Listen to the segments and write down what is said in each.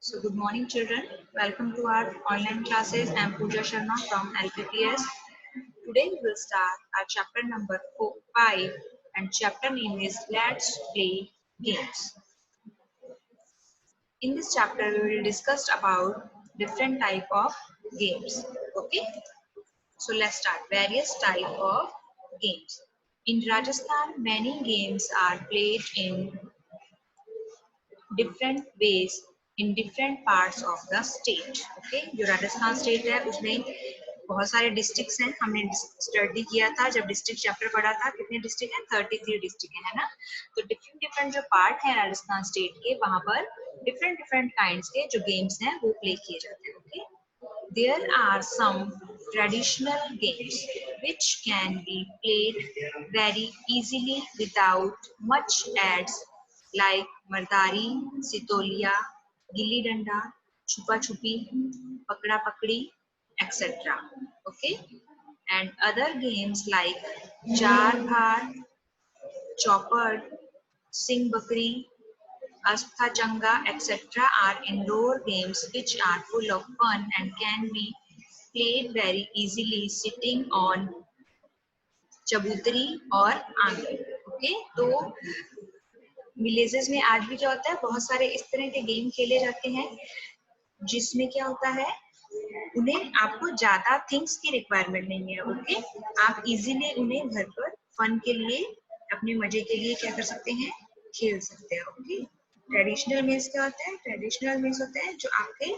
So good morning children. Welcome to our online classes. I am Pooja Sharma from LPPS. Today we will start our chapter number 5 and chapter name is Let's Play Games. In this chapter we will discuss about different type of games. Okay. So let's start. Various type of games. In Rajasthan many games are played in different ways in different parts of the state. Okay, जो Rajasthan state है उसमें बहुत सारे districts हैं. हमने study किया था जब डिस्ट्रिक्ट चैप्टर पढ़ा था. कितने डिस्ट्रिक्ट हैं? 33 डिस्ट्रिक्ट है ना. तो डिफरेंट डिफरेंट जो पार्ट है राजस्थान स्टेट के वहां पर डिफरेंट डिफरेंट काइंड्स के जो गेम्स हैं वो प्ले किए जाते हैं. Okay, there are some traditional games which can be played very easily without much adds like mardari, sitoliya, gilli danda, chupa chupi, pakda pakdi, etc. Okay, and other games like char bhar, chopper, sing bakri, Astha Changa, etc. are indoor games which are full of fun and can be played very easily sitting on चबूतरी और आंगन. Okay, तो villages में आज भी क्या होता है, बहुत सारे इस तरह के गेम खेले जाते हैं जिसमें क्या होता है, उन्हें आपको ज्यादा थिंग्स की रिक्वायरमेंट नहीं है. ओके, आप इजीली उन्हें घर पर फन के लिए अपने मजे के लिए क्या कर सकते हैं, खेल सकते हैं. ओके, ट्रेडिशनल मीन्स क्या होता है? ट्रेडिशनल मीन्स होता है जो आपके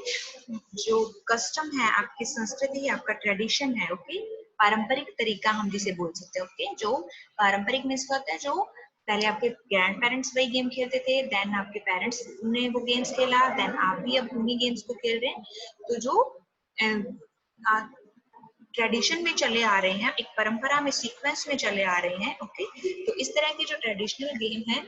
जो कस्टम है, आपकी संस्कृति, आपका ट्रेडिशन है. ओके, पारंपरिक तरीका हम जिसे बोल सकते हैं. ओके, जो पारंपरिक मीन्स क्या होता है, जो पहले आपके ग्रैंड पेरेंट्स वही गेम खेलते थे, देन आपके पेरेंट्स ने वो गेम्स खेला, देन आप भी अब उन्हीं गेम्स को खेल रहे हैं. तो जो ट्रेडिशन में चले आ रहे हैं, एक परंपरा में, सीक्वेंस में चले आ रहे हैं. ओके, तो इस तरह के जो ट्रेडिशनल गेम है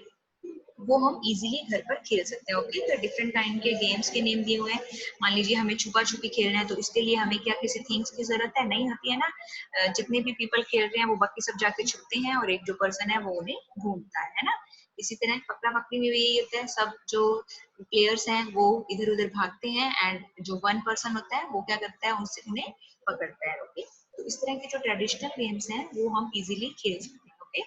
वो हम इजीली घर पर खेल सकते हैं. ओके, तो डिफरेंट काइंड के गेम्स के नेम दिए हुए हैं. मान लीजिए हमें छुपा छुपी खेलना है तो इसके लिए हमें क्या किसी थिंग्स की जरूरत है? नहीं होती है ना. जितने भी पीपल खेल रहे हैं वो बाकी सब जाके छुपते हैं और एक जो पर्सन है वो उन्हें ढूंढता है ना. इसी तरह पकड़ा पकड़ी में भी यही होता है. सब जो प्लेयर्स हैं वो इधर उधर भागते हैं एंड जो वन पर्सन होता है वो क्या करता है, उनसे उन्हें पकड़ता है. ओके, तो इस तरह के जो ट्रेडिशनल गेम्स हैं वो हम इजीली खेल सकते हैं. ओके,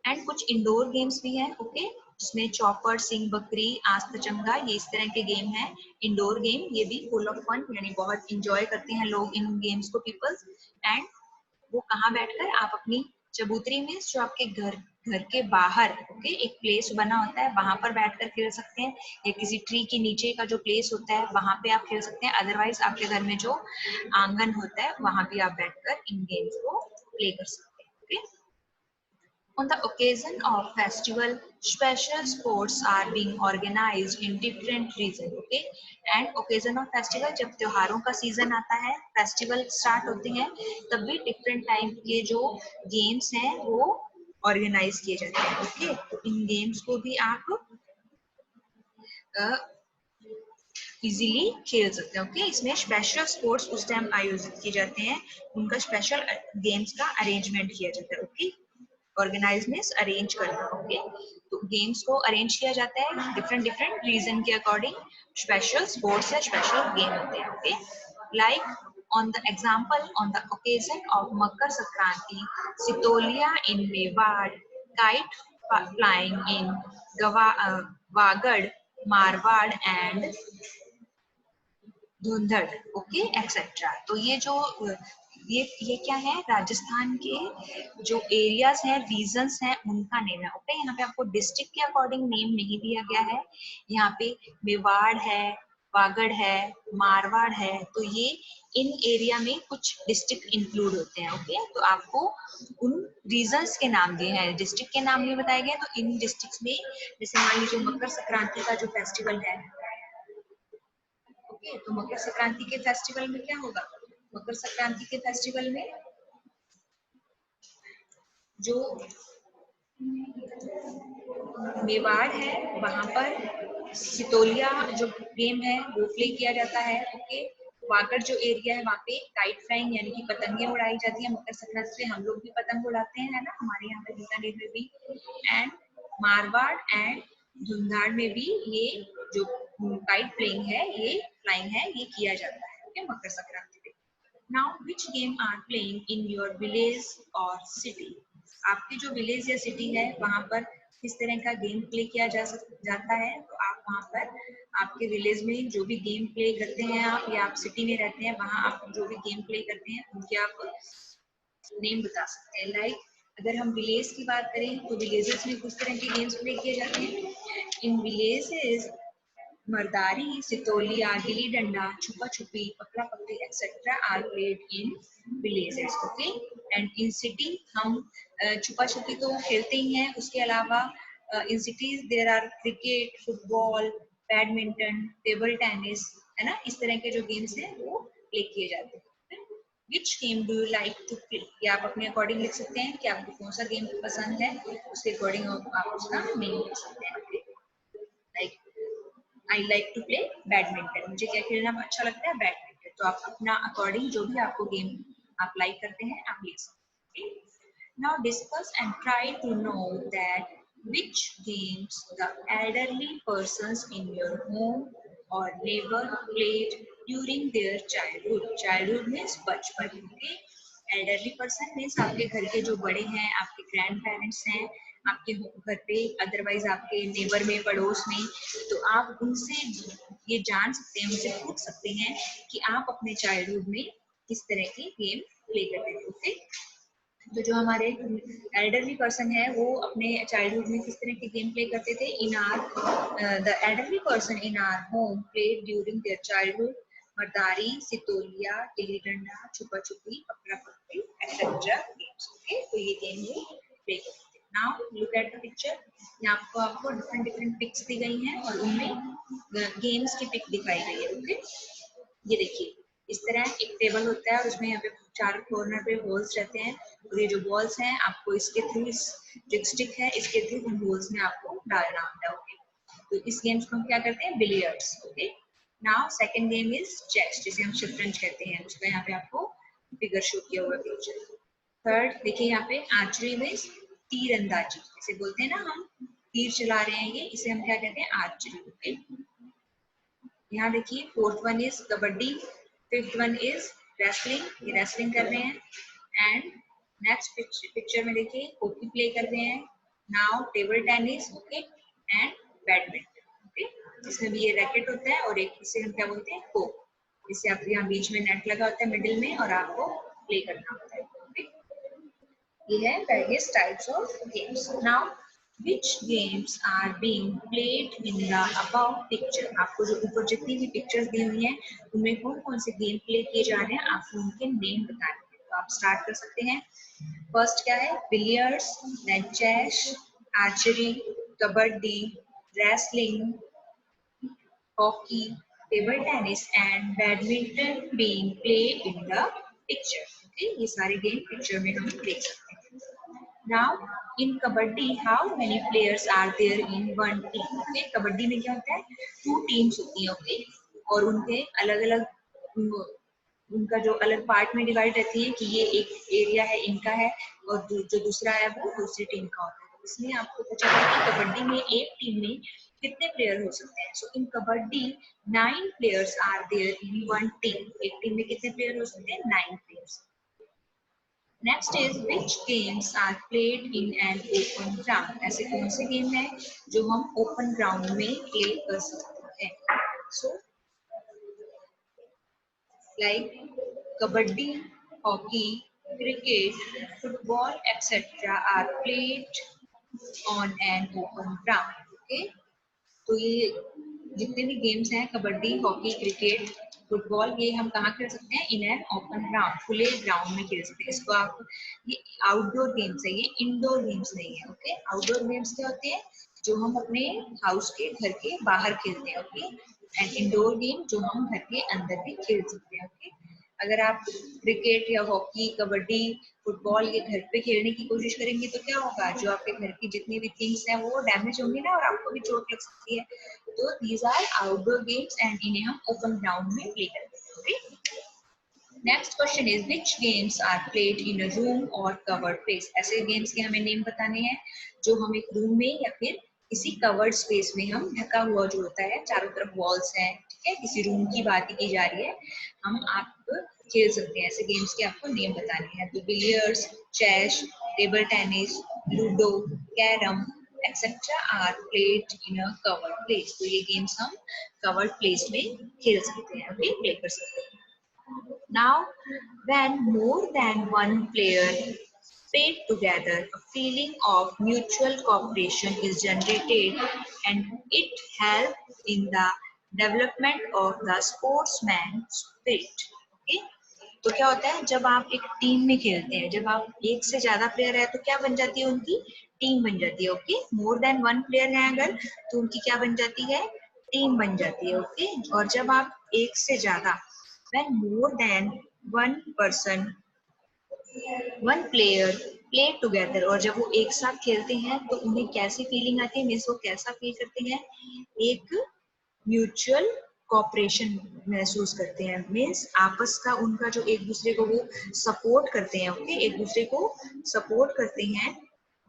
एंड कुछ इंडोर गेम्स भी हैं. ओके, जिसमें चॉपर, सिंग बकरी, आस्था चंगा, ये इस तरह के गेम हैं. इंडोर गेम, ये भी फुल ऑफ फन, यानी बहुत इंजॉय करते हैं लोग इन गेम्स को, पीपल्स. एंड वो कहाँ बैठकर, आप अपनी चबूतरी में, जो आपके घर घर के बाहर ओके एक प्लेस बना होता है वहां पर बैठकर खेल सकते हैं, या किसी ट्री के नीचे का जो प्लेस होता है वहां पे आप खेल सकते हैं. अदरवाइज आपके घर में जो आंगन होता है वहां भी आप बैठकर इन गेम्स को प्ले कर सकते हैं. Okay, on the occasion of festival, special sports are being organized in different regions. Okay, and occasion of festival, जब त्योहारों का सीजन आता है, फेस्टिवल स्टार्ट होते हैं, तब भी डिफरेंट टाइप के जो गेम्स हैं वो ऑर्गेनाइज किए जाते हैं. ओके, तो इन गेम्स को भी आप इजीली खेल सकते हैं. ओके, इसमें स्पेशल स्पोर्ट्स उस टाइम आयोजित किए जाते हैं, उनका स्पेशल गेम्स का अरेंजमेंट किया जाता है. ओके, ऑर्गेनाइज मीन्स अरेंज करना. ओके, तो गेम्स को अरेंज किया जाता है डिफरेंट डिफरेंट रीजन के अकॉर्डिंग. स्पेशल स्पोर्ट्स या स्पेशल गेम होते हैं. Okay, like on the example, on the occasion of Makar Sankranti, Sitoliya in Mewad, kite flying in Wagad, Marwad and Dhundhar. Okay, etcetera. तो ये जो ये क्या है, राजस्थान के जो एरियाज हैं, रीजन्स हैं, उनका नेम है. ओके, यहाँ पे आपको डिस्ट्रिक्ट के अकॉर्डिंग नेम नहीं दिया गया है. यहाँ पे मेवाड़ है, वागड़ है, मारवाड़ है, तो ये इन एरिया में कुछ डिस्ट्रिक्ट इंक्लूड होते हैं. ओके, तो आपको उन रीजन्स के नाम दिए हैं, डिस्ट्रिक्ट के नाम नहीं बताए गए. तो इन डिस्ट्रिक्ट में जैसे मान लीजिए मकर संक्रांति का जो फेस्टिवल है, ओके, तो मकर संक्रांति के फेस्टिवल में क्या होगा, मकर संक्रांति के फेस्टिवल में जो मेवाड़ है वहां पर सितोलिया जो गेम है वो प्ले किया जाता है. ओके, वागड़ जो एरिया है वहाँ पे काइट फ्लाइंग यानी कि पतंगे उड़ाई जाती है. मकर संक्रांति में हम लोग भी पतंग उड़ाते हैं, है ना, हमारे यहाँ पे बीकानेर में भी. एंड मारवाड़ एंड धुंधाड़ में भी ये जो काइट प्लेइंग है, ये फ्लाइंग है, ये किया जाता है ओके मकर संक्रांति पे। Now which game are playing in your village और सिटी? आपकी जो विलेज या सिटी है वहां पर किस तरह का गेम प्ले किया जाता है, तो आप वहां पर आपके विलेज में जो भी गेम प्ले करते हैं आप, या आप सिटी में रहते हैं वहां आप जो भी गेम प्ले करते हैं उनके आप नेम बता सकते हैं। लाइक अगर हम विलेज की बात करें तो विलेजेस में कुछ तरह के गेम्स प्ले किए जाते हैं। इन विलेजेस मरदारी, सितोलिया, गिल्ली डंडा, छुपा छुपी, पकड़ा पकड़ी etcetera are played in villages okay. And in city हम छुपा छुपी तो खेलते ही हैं, उसके अलावा in cities there are cricket, football, badminton, table tennis, है ना, इस तरह के जो गेम्स हैं वो प्ले किए जाते हैं। Which game do you like to play? या आप अपने अकॉर्डिंग लिख सकते हैं कि आपको कौन सा गेम पसंद है, उसके अकॉर्डिंग आप उसका नेम लिख सकते हैं okay. Like I like to play badminton, मुझे क्या खेलना अच्छा लगता है, बैडमिंटन। तो आप अपना अकॉर्डिंग जो भी आपको गेम आप लाइक करते हैं आप लिख सकते हैं। Now discuss and try to know that which games the elderly persons in your home or neighbor played during their childhood. Childhood means बचपन okay? एल्डरली पर्सन मीन्स आपके घर के जो बड़े हैं, आपके ग्रैंड पेरेंट्स हैं आपके घर पे, अदरवाइज आपके नेबर में, पड़ोस में, तो आप उनसे ये जान सकते हैं, उनसे पूछ सकते हैं कि आप अपने चाइल्डहुड में किस तरह के गेम प्ले करते थे ओके। तो जो हमारे एल्डरली पर्सन है वो अपने चाइल्डहुड में किस तरह के गेम प्ले करते थे, in our the elderly person in our home played during their childhood Mardari, Sitoliya, gilli danda, छुपा छुपी, पकड़ा पकड़ी एक्सेट्रा गेम्स ओके। तो ये गेम वो प्ले करते थे। Now look at the picture, यहाँ आपको डिफरेंट डिफरेंट पिक्स दी गई हैं और उनमें गेम्स की पिक दिखाई गई है ओके। ये देखिए इस तरह एक टेबल होता है और उसमें यहाँ पे चार कॉर्नर पे बॉल्स रहते हैं और ये जो बॉल्स हैं आपको इसके थ्रू, इस जो स्टिक है इसके थ्रू उन बॉल्स में आपको डालना होता है ओके। तो इस गेम्स को हम क्या करते हैं, billiards okay. Now second game is chess, जिसे हम शतरंज कहते हैं, उसका यहाँ पे आपको फिगर शो किया हुआ पिक्चर। थर्ड देखिए यहाँ पे आर्चरी में तीर अंदाजी, इसे बोलते हैं ना हम, तीर चला रहे हैं, ये इसे हम क्या कहते हैं, आर्चरी ओके। यहाँ देखिए fourth one is kabaddi, fifth one is wrestling, ये रेसलिंग कर रहे हैं। एंड नेक्स्ट पिक्चर में देखिए हॉकी प्ले कर रहे हैं। Now table tennis okay and badminton okay. इसमें भी ये रैकेट होता है और एक इसे हम क्या बोलते हैं, कोक, जिससे आप यहाँ बीच में नेट लगा होता है मिडिल में और आपको प्ले करना होता है ओके। ये है various types of games. Now, which games are being played in the above picture? आपको जो ऊपर जितनी भी पिक्चर्स दी हुई हैं उनमें कौन कौन से गेम प्ले किए जा रहे हैं आपको उनके नेम बताने हैं। तो आप स्टार्ट कर सकते हैं। फर्स्ट क्या है, billiards, then chess, archery, kabaddi, wrestling, hockey, table tennis and badminton being played in the picture okay. ये सारे गेम पिक्चर में हम देख सकते हैं। Now in kabaddi how many players are there in one team? Okay, kabaddi में क्या होता है, 2 टीम्स होती हैं ओके और उनके अलग अलग उनका जो अलग पार्ट में डिवाइड रहती है कि ये एक एरिया है इनका है और जो दूसरा है वो दूसरी टीम का होता है। इसलिए आपको पूछा गया कि कबड्डी में एक टीम में कितने प्लेयर हो सकते हैं। So in kabaddi 9 players are there in one team, एक टीम में कितने प्लेयर हो सकते हैं, 9 players. Next is which games are played in an open ground? ऐसे कौन से गेम है जो हम ओपन ग्राउंड में प्ले कर सकते हैं। So like kabaddi, hockey, cricket, football etcetera are played on an open ground okay. तो ये जितने भी गेम्स हैं कबड्डी, हॉकी, क्रिकेट, फुटबॉल, ये हम कहाँ खेल सकते हैं, इन एन ओपन ग्राउंड, खुले ग्राउंड में खेल सकते हैं। इसको आप, ये आउटडोर गेम्स है, ये इंडोर गेम्स नहीं है ओके। आउटडोर गेम्स क्या होते हैं, जो हम अपने हाउस के, घर के बाहर खेलते हैं ओके। एंड इंडोर गेम जो हम घर के अंदर भी खेल सकते हैं ओके। अगर आप क्रिकेट या हॉकी, कबड्डी, फुटबॉल ये घर पे खेलने की कोशिश करेंगे तो क्या होगा, जो आपके घर की जितनी भी थिंग्स हैं वो डैमेज होंगी ना और आपको भी चोट लग सकती है। तो these are outdoor games and इन्हें हम ओपन ग्राउंड में प्ले करते हैं okay. Next question is which games are played in a room और कवर्ड प्लेस? ऐसे गेम्स के हमें नेम बताने हैं जो हम एक रूम में या फिर किसी कवर्ड स्पेस में हम ढका हुआ जो होता है, चारों तरफ वॉल्स हैं, ठीक है, किसी रूम की बात की जा रही है, हम आप खेल सकते हैं। ऐसे गेम्स के आपको नेम बताने हैं, तो billiards, chess, table tennis, ludo, carrom etcetera are played in a covered place. तो ये गेम्स हम कवर्ड प्लेस में खेल सकते हैं, ओके, प्ले कर सकते हैं। Now, when more than one player play together, a feeling of mutual cooperation is generated and it helps in the development of the sportsman spirit. Okay? तो क्या होता है जब आप एक टीम में खेलते हैं, जब आप एक से ज्यादा प्लेयर है तो क्या बन जाती है, उनकी टीम बन जाती है। Okay, more than one player है अगर तो उनकी क्या बन जाती है, टीम बन जाती है। ओके, और जब आप एक से ज्यादा when more than one person one player play together और जब वो एक साथ खेलते हैं तो उन्हें कैसी फीलिंग आती है, मीन्स वो कैसा फील करते हैं, एक म्यूचुअल कॉपरेशन महसूस करते हैं। मीन्स आपस का उनका जो एक दूसरे को वो सपोर्ट करते हैं, ओके, एक दूसरे को सपोर्ट करते हैं,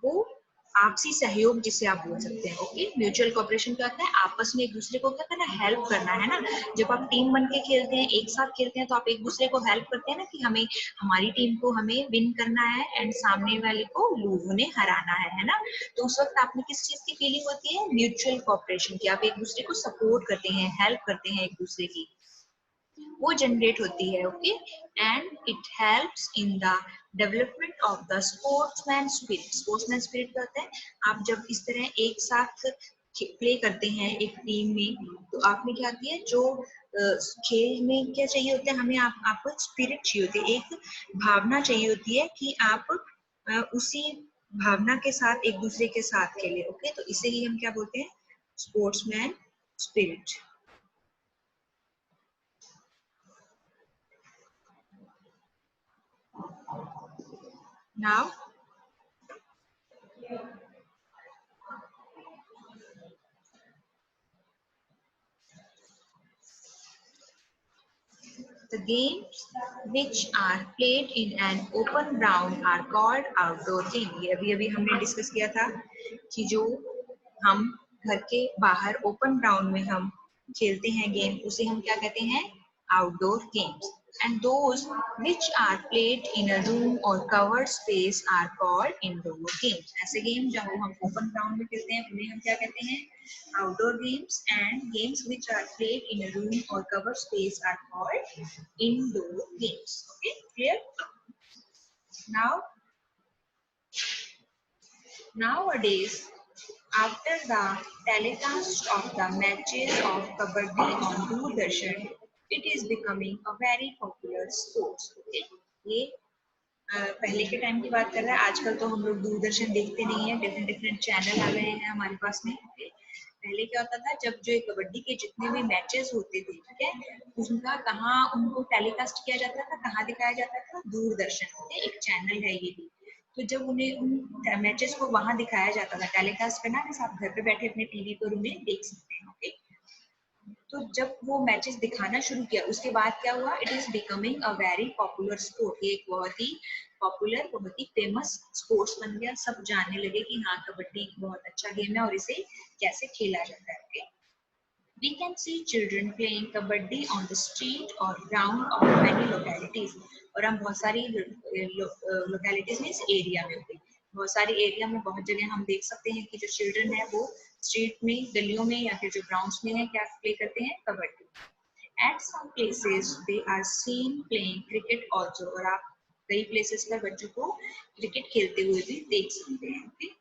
वो आपसी सहयोग जिसे आप बोल सकते हैं। ओके, म्यूचुअल कॉपरेशन क्या होता है, आपस में एक दूसरे को क्या करना, हेल्प करना है ना। जब आप टीम बन के खेलते हैं, एक साथ खेलते हैं, तो आप एक दूसरे को हेल्प करते हैं ना, कि हमें हमारी टीम को हमें विन करना है एंड सामने वाले को उन्हें हराना है ना। तो उस वक्त आप में किस चीज की फीलिंग होती है, म्यूचुअल कॉपरेशन की। आप एक दूसरे को सपोर्ट करते हैं, हेल्प करते हैं एक दूसरे की, वो जनरेट होती है। Okay, and it helps in the development of the sportsman spirit. Sportsman spirit क्या होता है, आप जब इस तरह एक साथ प्ले करते हैं एक टीम में, तो आप में क्या आती है, जो खेल में क्या चाहिए होता है हमें, आपको स्पिरिट चाहिए होती है, एक भावना चाहिए होती है कि आप उसी भावना के साथ एक दूसरे के साथ खेले। ओके, तो इसे ही हम क्या बोलते हैं, sportsman spirit. Now the games which are played in an open ground are called outdoor game। ये अभी अभी हमने डिस्कस किया था कि जो हम घर के बाहर ओपन ग्राउंड में हम खेलते हैं गेम, उसे हम क्या कहते हैं, outdoor games. And those which are played in a room or covered space are called indoor games। ऐसे गेम जो हम ओपन ग्राउंड में खेलते हैं उन्हें हम क्या कहते हैं, outdoor games, and games which are played in a room or covered space are called indoor games। Okay, clear? Now, nowadays, after the telecast of the matches of Kabaddi on Doordarshan, it is becoming a very popular sport। Okay? ये पहले के time की बात कर रहा है, आजकल तो हम लोग दूरदर्शन देखते नहीं है, डिफरेंट डिफरेंट चैनल आ गए हैं हमारे पास में। Okay? पहले क्या होता था, जब जो कबड्डी के जितने भी मैचेस होते थे, ठीक है, उनका कहाँ उनको टेलीकास्ट किया जाता था, कहाँ दिखाया जाता था, दूरदर्शन। ओके, एक चैनल है ये भी। तो जब उन्हें उन मैचेस को वहां दिखाया जाता था, टेलीकास्ट करना, जैसे आप घर पे बैठे अपने टीवी पर उन्हें देख सकते हैं। ओके, तो जब वो मैचेस दिखाना शुरू किया, उसके बाद क्या हुआ, it is becoming a very popular sport. ये एक बहुत ही पॉपुलर, बहुत ही फेमस स्पोर्ट्स बन गया। सब जानने लगे कि हाँ, कबड्डी बहुत अच्छा गेम है और इसे कैसे खेला जाता है। Okay, we can see children playing kabaddi on the street or ground of many localities। और हम बहुत सारी लोकेलिटीज में, इस एरिया में होते, बहुत सारे एरिया में, बहुत जगह हम देख सकते हैं कि जो चिल्ड्रन है वो स्ट्रीट में, गलियों में या फिर जो ग्राउंड्स में है, क्या प्ले करते हैं, kabaddi. At some places they are seen playing cricket also। और आप कई प्लेसेस पर बच्चों को क्रिकेट खेलते हुए भी देख सकते हैं। okay?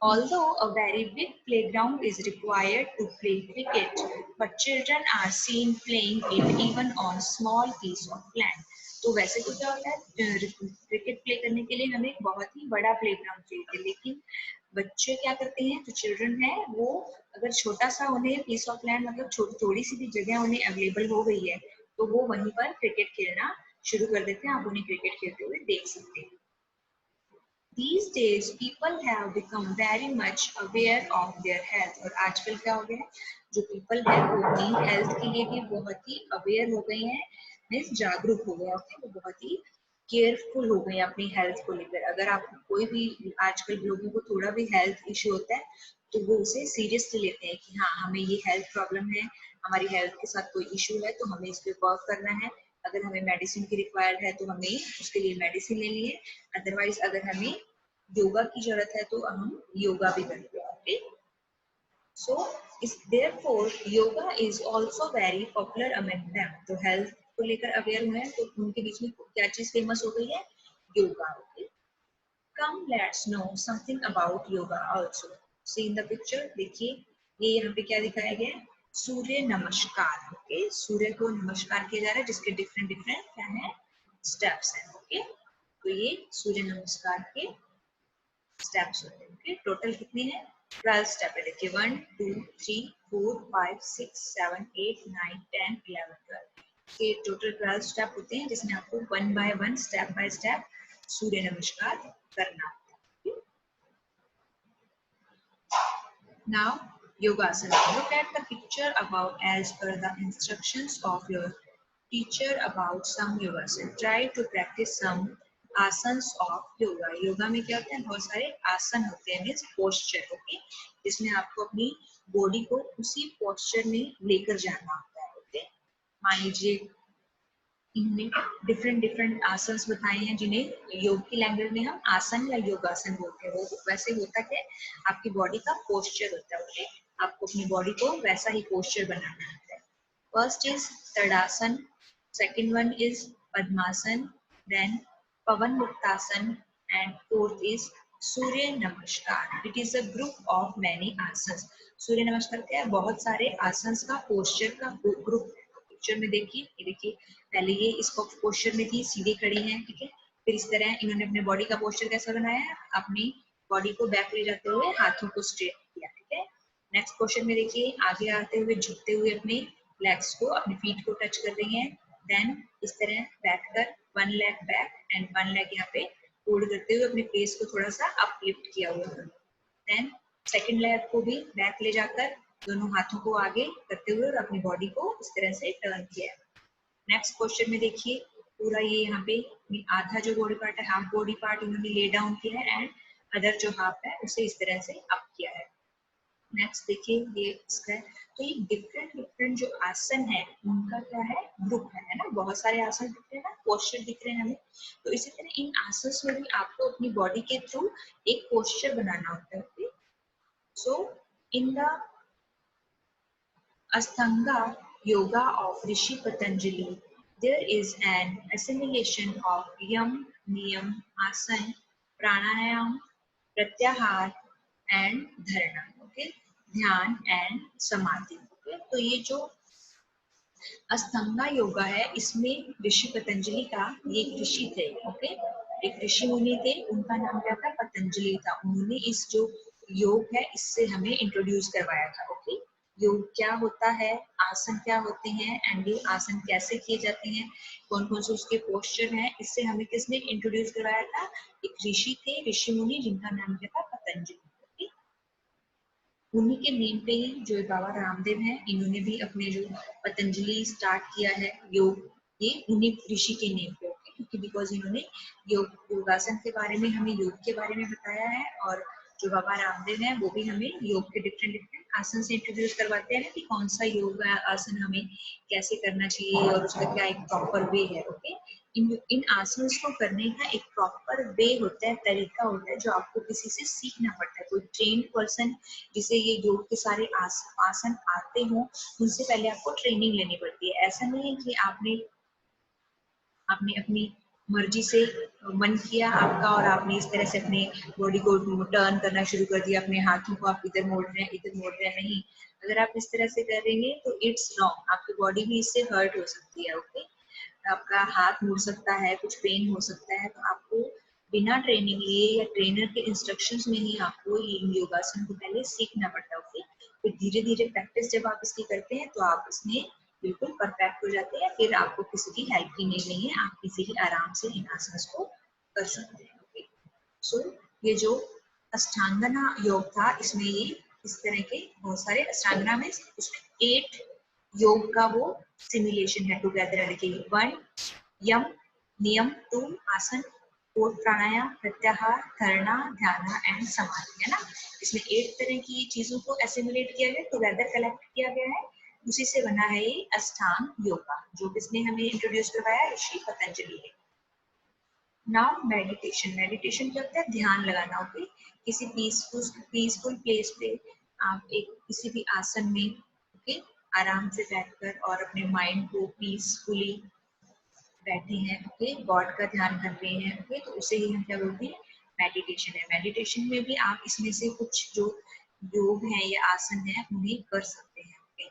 Although a very big playground is required to play cricket, but children are seen playing it even on small piece of land। तो वैसे तो क्या होता है, क्रिकेट प्ले करने के लिए हमें बहुत ही बड़ा प्लेग्राउंड चाहिए, लेकिन बच्चे क्या करते हैं, जो चिल्ड्रन है वो अगर छोटा सा उन्हें पीस ऑफ लैंड, मतलब थोड़ी सी भी जगह उन्हें अवेलेबल हो गई है, तो वो वहीं पर क्रिकेट खेलना शुरू कर देते हैं। आप उन्हें क्रिकेट खेलते हुए देख सकते हैं। These days people have become very much aware of their health। और आजकल क्या हो गया है, जो पीपल है वो अपनी हेल्थ के लिए भी बहुत ही अवेयर हो गए हैं, मीन्स जागरूक हो गए हैं। वो बहुत ही केयरफुल हो गए हैं अपनी हेल्थ को लेकर। अगर आप कोई भी, आजकल लोगों को थोड़ा भी हेल्थ इश्यू होता है तो वो उसे सीरियसली लेते हैं कि हाँ हमें ये हेल्थ प्रॉब्लम है, हमारी हेल्थ के साथ कोई इशू है तो हमें इस पे वर्क करना है। अगर हमें मेडिसिन की रिक्वायर्ड है तो हमें उसके लिए मेडिसिन लेनी है, अदरवाइज अगर हमें योगा की जरूरत है तो हम योगा भी करते हैं। So is therefore yoga is also very popular among them. तो हेल्थ को लेकर अवेयर हुए हैं तो उनके बीच में क्या चीज फेमस हो गई है, yoga. Come let's know something about yoga also. See in the picture, देखिए ये यहाँ पे क्या दिखाया गया है, सूर्य नमस्कार। ओके, सूर्य को नमस्कार किया जा रहा है जिसके डिफरेंट डिफरेंट क्या है, स्टेप्स हैं। ओके, तो ये सूर्य नमस्कार के स्टेप्स होते हैं। ओके, टोटल कितने हैं, 12 स्टेप है। देखिए 1 2 3 4 5 6 7 8 9 10 11 12 ये टोटल 12 स्टेप होते हैं जिसमें आपको one by one step by step Surya Namaskar करना होता है। Now yogasana, look at the picture above as per the instructions of your teacher about some yogasana. Try to practice some asanas of yoga. Yoga में क्या होता है, बहुत सारे आसन होते हैं, मीन्स पोस्चर। ओके, जिसमें आपको अपनी बॉडी को उसी पोस्चर में लेकर जाना होता है। ओके, मान लीजिए इन्होंने डिफरेंट डिफरेंट आसन्स बताए हैं जिन्हें योग की लैंग्वेज में हम आसन या योगासन बोलते हैं। वो वैसे होता है आपकी बॉडी का पोस्चर होता है। ओके, आपको अपनी बॉडी को वैसा ही पोस्चर बनाना होता है। First is Tadasana, second one is Padmasana, then Pawan Muktasana and fourth is Surya Namaskar. It is a group of many asanas. Surya Namaskar क्या है, बहुत सारे आसन्स का पोस्चर का ग्रुप है। पिक्चर में देखिए, ये देखिए पहले ये इसको पोस्चर में थी, सीधे खड़ी है, ठीक है। फिर इस तरह इन्होंने अपने बॉडी का पोस्चर कैसा बनाया है, अपनी बॉडी को बैक ले जाते हुए हाथों को स्ट्रेट किया, ठीक है। नेक्स्ट क्वेश्चन में देखिए आगे आते हुए झुकते हुए अपने लेग्स को, अपने फीट को टच कर रही हैं। देन इस तरह बैठकर one leg back and one leg यहाँ पे होल्ड करते हुए अपने फेस को थोड़ा सा अपलिफ्ट किया हुआ है। देन सेकंड लेग को भी बैक ले जाकर दोनों हाथों को आगे करते हुए और अपनी बॉडी को इस तरह से टर्न किया है। नेक्स्ट क्वेश्चन में देखिए पूरा ये यहाँ पे आधा जो बॉडी पार्ट है, हाफ बॉडी पार्ट इन्होंने ले डाउन किया है एंड अदर जो हाफ है उसे इस तरह से अप किया है। नेक्स्ट देखिए ये इसका है, तो ये डिफरेंट डिफरेंट जो आसन है उनका क्या है, ग्रुप है ना। बहुत सारे आसन दिख रहे हैं ना, पोस्चर दिख रहे हैं हमें। तो इसी तरह इन आसन में भी आपको अपनी बॉडी के थ्रू एक पोस्चर बनाना होता है। So in the Ashtanga yoga of Rishi Patanjali, there is an assimilation of yam, niyam, asan, pranayam, pratyahar and dharana. Okay, ध्यान एंड समाधि। ओके, तो ये जो अष्टांगा योगा है इसमें ऋषि पतंजलि का, ये एक ऋषि थे। ओके, एक ऋषि मुनि थे, उनका नाम क्या था, पतंजलि था। उन्होंने इस जो योग है इससे हमें इंट्रोड्यूस करवाया था। ओके, योग क्या होता है, आसन क्या होते हैं एंड ये आसन कैसे किए जाते हैं, कौन कौन से उसके पोस्चर हैं, इससे हमें किसने इंट्रोड्यूस करवाया था, एक ऋषि थे, ऋषि मुनि, जिनका नाम क्या था, पतंजलि। उन्हीं के नेम पे ही जो बाबा रामदेव हैं, इन्होंने भी अपने जो पतंजलि स्टार्ट किया है योग, ये उन्हीं ऋषि के नेम पे। ओके, क्योंकि बिकॉज इन्होंने योगासन के बारे में, हमें योग के बारे में बताया है, और जो बाबा रामदेव हैं वो भी हमें योग के डिफरेंट डिफरेंट आसन से इंट्रोड्यूस करवाते हैं कि कौन सा योग आसन हमें कैसे करना चाहिए और उसका क्या एक प्रॉपर वे है। ओके, इन आसनों को करने का एक प्रॉपर वे होता है, तरीका होता है, जो आपको किसी से सीखना पड़ता है। कोई ट्रेन्ड पर्सन जिसे ये योग के सारे आसन आते हों, उनसे पहले आपको ट्रेनिंग लेनी पड़ती है। ऐसा नहीं है कि आपने अपनी मर्जी से मन किया आपका और आपने इस तरह से अपने बॉडी को टर्न करना शुरू कर दिया, अपने हाथों को आप इधर मोड़ रहे हैं, इधर मोड़ रहे हैं। नहीं, अगर आप इस तरह से करेंगे तो इट्स रॉन्ग, आपकी बॉडी भी इससे हर्ट हो सकती है। ओके, आपका हाथ मुड़ सकता है, कुछ पेन हो सकता है। तो आपको बिना ट्रेनिंग लिए या ट्रेनर के इंस्ट्रक्शंस में ही आपको ये योगासन को पहले सीखना पड़ता है। ओके, फिर धीरे धीरे प्रैक्टिस जब आप इसकी करते हैं तो आप इसमें बिल्कुल परफेक्ट हो जाते हैं। फिर आपको किसी की हेल्प की नीड नहीं है, आप इसी आराम से इन आसनों को कर सकते हैं। ओके, सो ये जो अष्टांगना योग था, इसमें ये इस तरह के बहुत सारे अष्टांगना में उसमें 8 योग का वो सिमुलेशन है टुगेदर। देखिए 1 यम नियम, 2 आसन, कोट, प्राणायाम, प्रत्याहार, धारणा, ध्यान एंड समाधि, है ना। इसमें 8 तरह की चीजों को एसिमुलेट किया गया, टुगेदर कलेक्ट किया गया है, उसी से बना है ये अष्टांग योगा, जो किसने हमें इंट्रोड्यूस करवाया, ऋषि पतंजलि ने। नाउ मेडिटेशन, मेडिटेशन क्या होता है, ध्यान लगाना। ओके, किसी पीसफुल प्लेस पे आप एक किसी भी आसन में, ओके, आराम से बैठकर और अपने माइंड को पीसफुली बैठे हैं, ओके, गॉड का ध्यान कर रहे हैं, ओके, तो उसे ही हम क्या बोलते हैं, मेडिटेशन है। मेडिटेशन में भी आप इसमें से कुछ जो योग है या आसन है उन्हें कर सकते हैं, okay.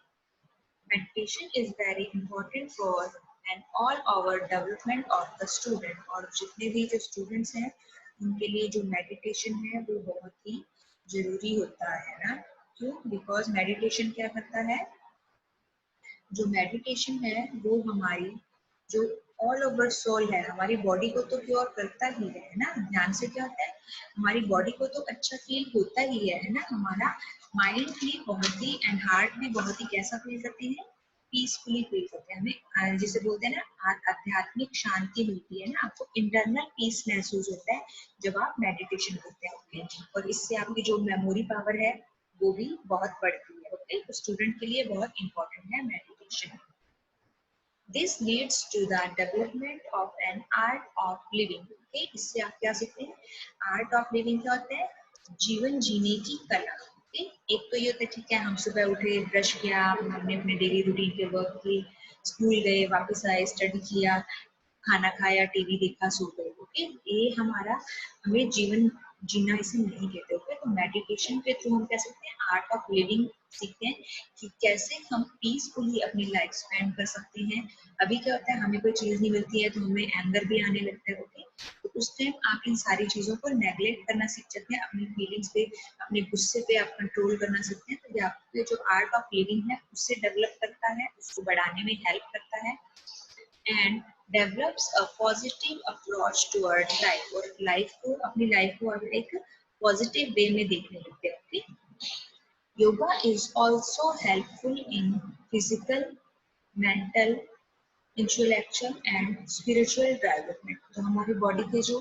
Meditation is very important for and all over development of the student, और जितने भी जो स्टूडेंट्स हैं उनके लिए जो मेडिटेशन है वो बहुत ही जरूरी होता है ना। क्यों? बिकॉज मेडिटेशन क्या करता है, जो मेडिटेशन है वो हमारी जो ऑल ओवर सोल है, हमारी बॉडी को तो क्योर करता ही है ना। ध्यान से क्या होता है, हमारी बॉडी को तो अच्छा फील होता ही है ना। हमारा माइंड भी बहुत ही एंड हार्ट भी बहुत ही कैसा फील करते हैं, पीसफुली फील करते हैं। हमें जिसे बोलते हैं ना आध्यात्मिक शांति मिलती है ना, आपको इंटरनल पीस महसूस होता है जब आप मेडिटेशन करते हैं, ओके। और इससे आपकी जो मेमोरी पावर है वो भी बहुत बढ़ती है, ओके। तो स्टूडेंट के लिए बहुत इंपॉर्टेंट है meditation. This leads to the development of an art of living. Okay? इससे आप क्या सीखते हैं, आर्ट ऑफ लिविंग क्या होता है, जीवन जीने की कला। okay? एक तो ये होता है, ठीक है, हम सुबह उठे, ब्रश किया, हमने अपने डेली रूटीन के वर्क की, स्कूल गए, वापस आए, स्टडी किया, खाना खाया, टीवी देखा, सो गए, ओके। ये हमारा हमें जीवन जीना इसे नहीं कहते, ओके। तो मेडिटेशन के थ्रू हम कह सकते हैं आर्ट ऑफ लिविंग सीखते हैं कि कैसे हम पीसफुली अपनी लाइफ स्पेंड कर सकते हैं। अभी क्या होता है, हमें कोई चीज नहीं मिलती है तो हमें एंगर भी आने लगता है, ओके। तो उस टाइम आप इन सारी चीजों को नेग्लेक्ट करना सीख सकते हैं, अपनी फीलिंग्स पे, अपने गुस्से पे आप कंट्रोल करना सीखते हैं। तो ये आपके जो आर्ट ऑफ लिविंग है उससे डेवलप करता है, उसको बढ़ाने में हेल्प करता है and develops a positive approach toward life, और लाइफ को, अपनी लाइफ को अगर एक पॉजिटिव वे में देखने लगते हैं, okay. Yoga is also helpful in physical, mental, intellectual and spiritual development. तो हमारी बॉडी के जो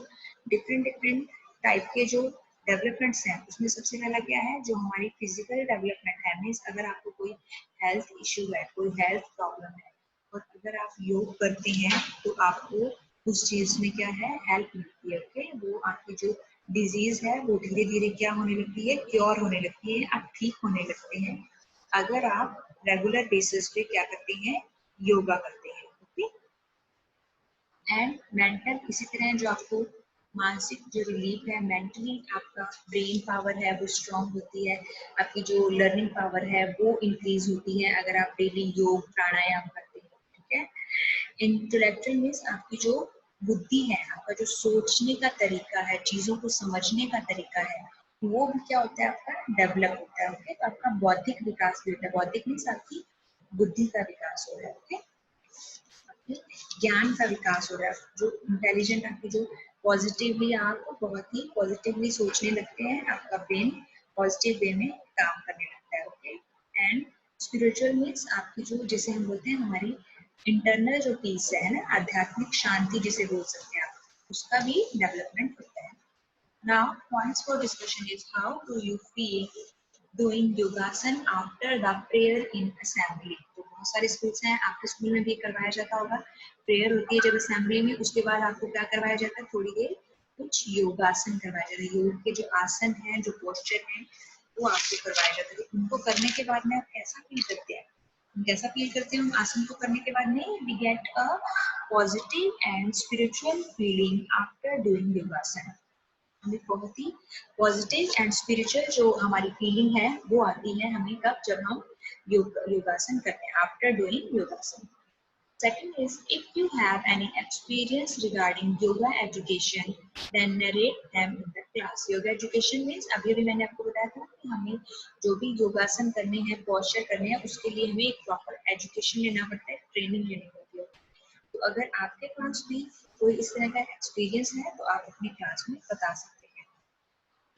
डिफरेंट डिफरेंट टाइप के जो डेवलपमेंट्स हैं उसमें सबसे पहला क्या है, जो हमारी फिजिकल डेवलपमेंट है, मीन्स अगर आपको कोई हेल्थ इश्यू है, कोई हेल्थ प्रॉब्लम है, और अगर आप योग करते हैं तो आपको उस चीज में क्या है, हेल्प मिलती है, ओके। वो आपकी जो डिजीज है वो धीरे धीरे क्या होने लगती है, क्योर होने लगती है, आप ठीक होने लगते हैं अगर आप रेगुलर बेसिस पे क्या करते हैं, योगा करते हैं, ओके। एंड मेंटल इसी तरह, जो आपको मानसिक जो रिलीफ है, मेंटली आपका ब्रेन पावर है वो स्ट्रांग होती है, आपकी जो लर्निंग पावर है वो इंक्रीज होती है अगर आप डेली योग प्राणायाम करते हैं, ठीक है। इंटेलेक्चुअल मीन्स आपकी जो बुद्धि है, आपका जो सोचने का तरीका है, चीजों को समझने का तरीका है, वो भी क्या होता है, आपका डेवलप होता है, ओके। तो आपका बौद्धिक विकास भी होता है, बौद्धिक मीन्स आपकी बुद्धि का विकास हो रहा है, ओके। ज्ञान का विकास हो रहा है, जो इंटेलिजेंट आपकी जो पॉजिटिवली, आप बहुत ही पॉजिटिवली सोचने लगते हैं, आपका ब्रेन पॉजिटिव वे में काम करने लगता है, ओके। एंड स्पिरिचुअल मीन्स आपकी जो, जैसे हम बोलते हैं हमारी इंटरनल जो पीस है ना, आध्यात्मिक शांति जिसे बोल सकते हैं आप, उसका भी डेवलपमेंट होता है। Now, points for discussion is how do you feel doing yogasan after the prayer in assembly? तो बहुत सारे स्कूल्स हैं, आपके स्कूल में भी करवाया जाता होगा, प्रेयर होती है जब असेंबली में, उसके बाद आपको क्या करवाया जाता है, थोड़ी देर कुछ योगासन करवाया जाता है। योग के जो आसन हैं, जो पोस्चर हैं, वो आपको करवाया जाता है। तो उनको करने के बाद में आप कैसा फील करते हैं, हम कैसा फील करते हैं उन आसन को करने के बाद में, we get a positive and spiritual feeling after doing योगासन। हमें बहुत ही पॉजिटिव एंड स्पिरिचुअल जो हमारी फीलिंग है वो आती है हमें, कब, जब हम योगासन करते हैं, आफ्टर डूइंग योगासन। Second is, if you have any experience regarding yoga education, then narrate them in the class. Yoga education means, अभी अभी मैंने आपको बताया था कि हमें जो भी योगासन करने हैं, पोस्चर करने हैं, उसके लिए हमें एक प्रॉपर एजुकेशन लेना पड़ता है, ट्रेनिंग लेनी पड़ती है। तो अगर आपके पास भी कोई इस तरह का एक्सपीरियंस है तो आप अपनी क्लास में बता सकते हैं।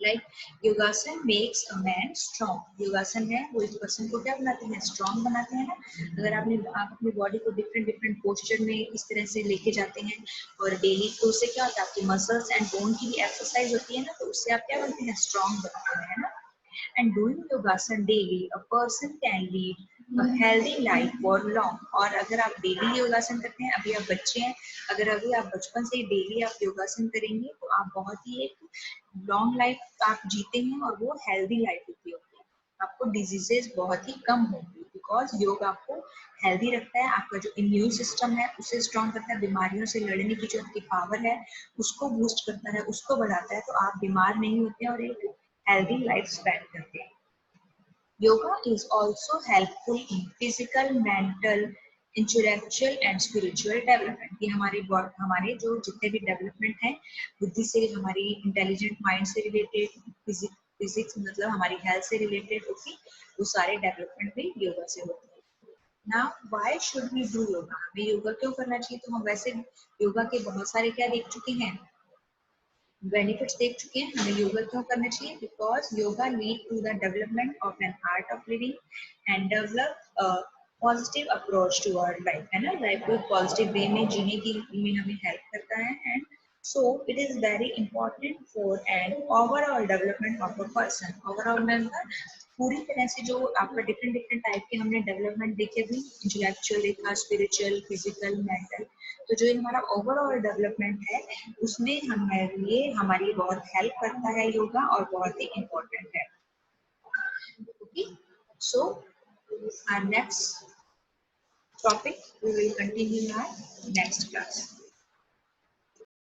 लाइक योगासन मेक्स अ मैन स्ट्रॉन्ग। योगासन है वो एक पर्सन को क्या बनाते हैं, स्ट्रॉन्ग बनाते हैं ना। अगर आप अपनी बॉडी को डिफरेंट डिफरेंट पोस्चर में इस तरह से लेके जाते हैं और डेली, तो उससे क्या होता है, आपकी मसल्स एंड बोन की भी एक्सरसाइज होती है ना, तो उससे आप क्या बनते हैं, स्ट्रॉन्ग बनते हैं ना। And doing yogasan daily, a person can lead a healthy life for long. और अगर आप डेली योगासन करते हैं, अभी आप बच्चे हैं, अगर अभी आप बचपन से ही डेली आप योगासन करेंगे तो आप बहुत ही एक लॉन्ग लाइफ आप जीते हैं और वो हेल्दी लाइफ होती है। आपको डिजीजेस बहुत ही कम होंगी, बिकॉज योग आपको हेल्दी रखता है, आपका जो इम्यून सिस्टम है उसे स्ट्रॉन्ग करता है, बीमारियों से लड़ने की जो आपकी पावर है उसको बूस्ट करता है, उसको बढ़ाता है, तो आप बीमार नहीं होते और एक हेल्दी लाइफ स्पेंड करते हैं। Yoga is also helpful in physical, mental, intellectual and spiritual development. ये हमारे जो जितने भी डेवलपमेंट हैं, बुद्धि से, हमारी इंटेलिजेंट माइंड से रिलेटेड, फिजिक्स मतलब हमारी हेल्थ से रिलेटेड होती, वो सारे डेवलपमेंट भी योगा से होते हैं। Now, why should we do yoga? हमें योगा क्यों करना चाहिए? तो हम वैसे योगा के बहुत सारे क्या देख चुके हैं, बेनिफिट्स देख चुके हैं। हमें योगा क्यों करना चाहिए? Because yoga lead to the development of an art of living and develop positive approach to our life, है ना। लाइफ को पॉजिटिव वे में जीने की में हमें हेल्प करता है। And so it is very important for an overall development of a person. Overall में पूरी तरह से जो आपका डिफरेंट डिफरेंट टाइप के हमने डेवलपमेंट देखे भी, इंटेलेक्चुअल देखा, स्पिरिचुअल, फिजिकल, मेंटल, तो जो हमारा ओवरऑल डेवलपमेंट है उसमें हमारे लिए हमारी बहुत हेल्प करता है योगा, और बहुत ही इम्पोर्टेंट है। Okay, so our next topic we will continue in our next class.